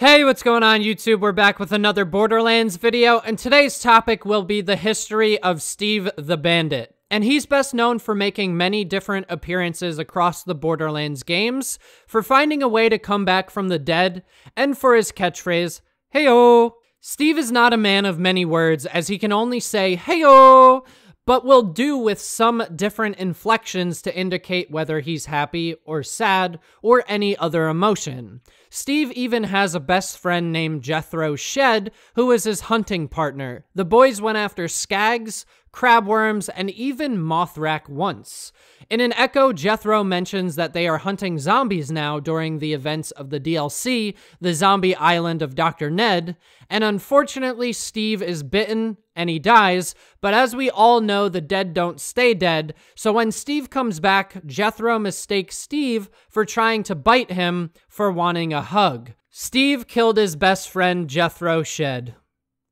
Hey, what's going on YouTube? We're back with another Borderlands video, and today's topic will be the history of Steve the Bandit. And he's best known for making many different appearances across the Borderlands games, for finding a way to come back from the dead, and for his catchphrase, "Heyo!" Steve is not a man of many words, as he can only say "Heyo!" but will do with some different inflections to indicate whether he's happy or sad or any other emotion. Steve even has a best friend named Jethro Shed, who is his hunting partner. The boys went after skags, crabworms, and even Mothrack once. In an echo, Jethro mentions that they are hunting zombies now during the events of the DLC, the Zombie Island of Dr. Ned, and unfortunately Steve is bitten and he dies, but as we all know, the dead don't stay dead, so when Steve comes back, Jethro mistakes Steve for trying to bite him for wanting a hug. Steve killed his best friend Jethro Shed.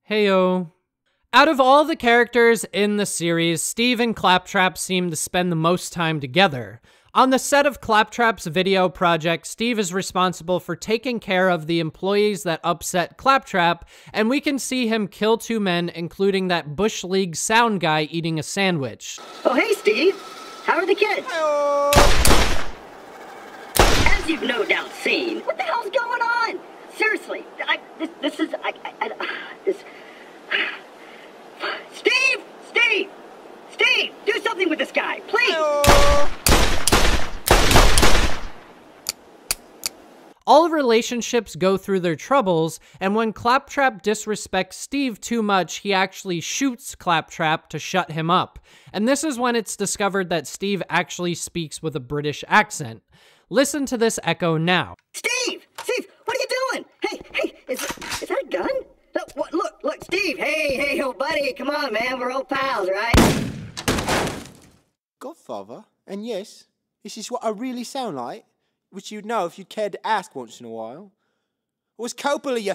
Heyo. Out of all the characters in the series, Steve and Claptrap seem to spend the most time together. On the set of Claptrap's video project, Steve is responsible for taking care of the employees that upset Claptrap, and we can see him kill two men, including that Bush League sound guy eating a sandwich. Oh, hey, Steve. How are the kids? Hello. As you've no doubt seen, what the hell's going on? Seriously, Steve, do something with this guy, please. Hello. All relationships go through their troubles, and when Claptrap disrespects Steve too much, he actually shoots Claptrap to shut him up. And this is when it's discovered that Steve actually speaks with a British accent. Listen to this echo now. Steve, what are you doing? Hey, is that a gun? Look, Steve, hey, old buddy, come on, man, we're old pals, right? Godfather, and yes, this is what I really sound like, which you'd know if you cared to ask once in a while. Was Coppola, you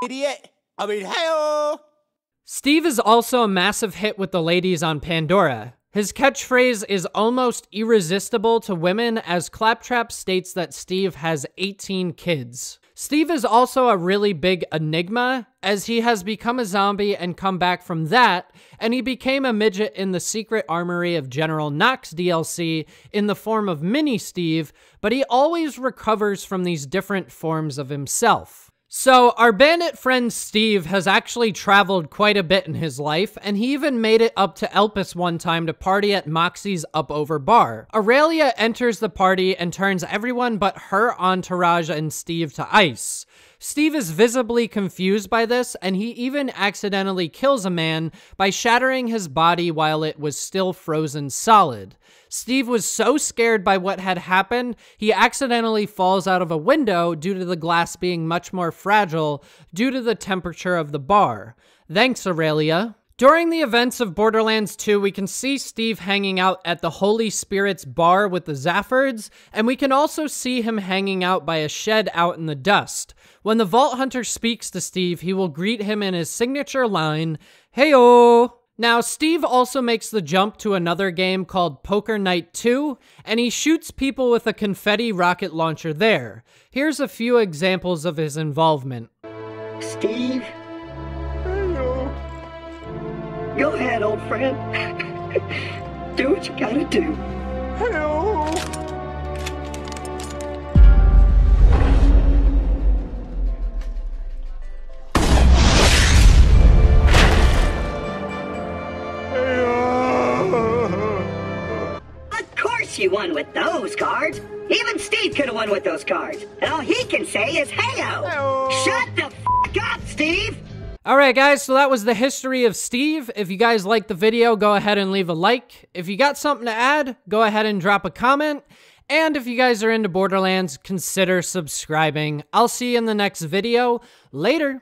idiot? I mean, hey-oh! Steve is also a massive hit with the ladies on Pandora. His catchphrase is almost irresistible to women, as Claptrap states that Steve has 18 kids. Steve is also a really big enigma, as he has become a zombie and come back from that, and he became a midget in the Secret Armory of General Knox DLC in the form of Mini Steve, but he always recovers from these different forms of himself. So, our bandit friend Steve has actually traveled quite a bit in his life, and he even made it up to Elpis one time to party at Moxie's Up Over bar. Aurelia enters the party and turns everyone but her entourage and Steve to ice. Steve is visibly confused by this, and he even accidentally kills a man by shattering his body while it was still frozen solid. Steve was so scared by what had happened, he accidentally falls out of a window due to the glass being much more fragile due to the temperature of the bar. Thanks, Aurelia. During the events of Borderlands 2, we can see Steve hanging out at the Holy Spirit's bar with the Zaffords, and we can also see him hanging out by a shed out in the dust. When the Vault Hunter speaks to Steve, he will greet him in his signature line, "Heyo!" Now, Steve also makes the jump to another game called Poker Night 2, and he shoots people with a confetti rocket launcher there. Here's a few examples of his involvement. Steve? Hello. Go ahead, old friend. Do what you gotta do. Hello. Of course you won with those cards. Even Steve could have won with those cards. And all he can say is, "Heyo!" Hello. Shut the f*** up, Steve! Alright guys, so that was the history of Steve. If you guys liked the video, go ahead and leave a like. If you got something to add, go ahead and drop a comment. And if you guys are into Borderlands, consider subscribing. I'll see you in the next video. Later!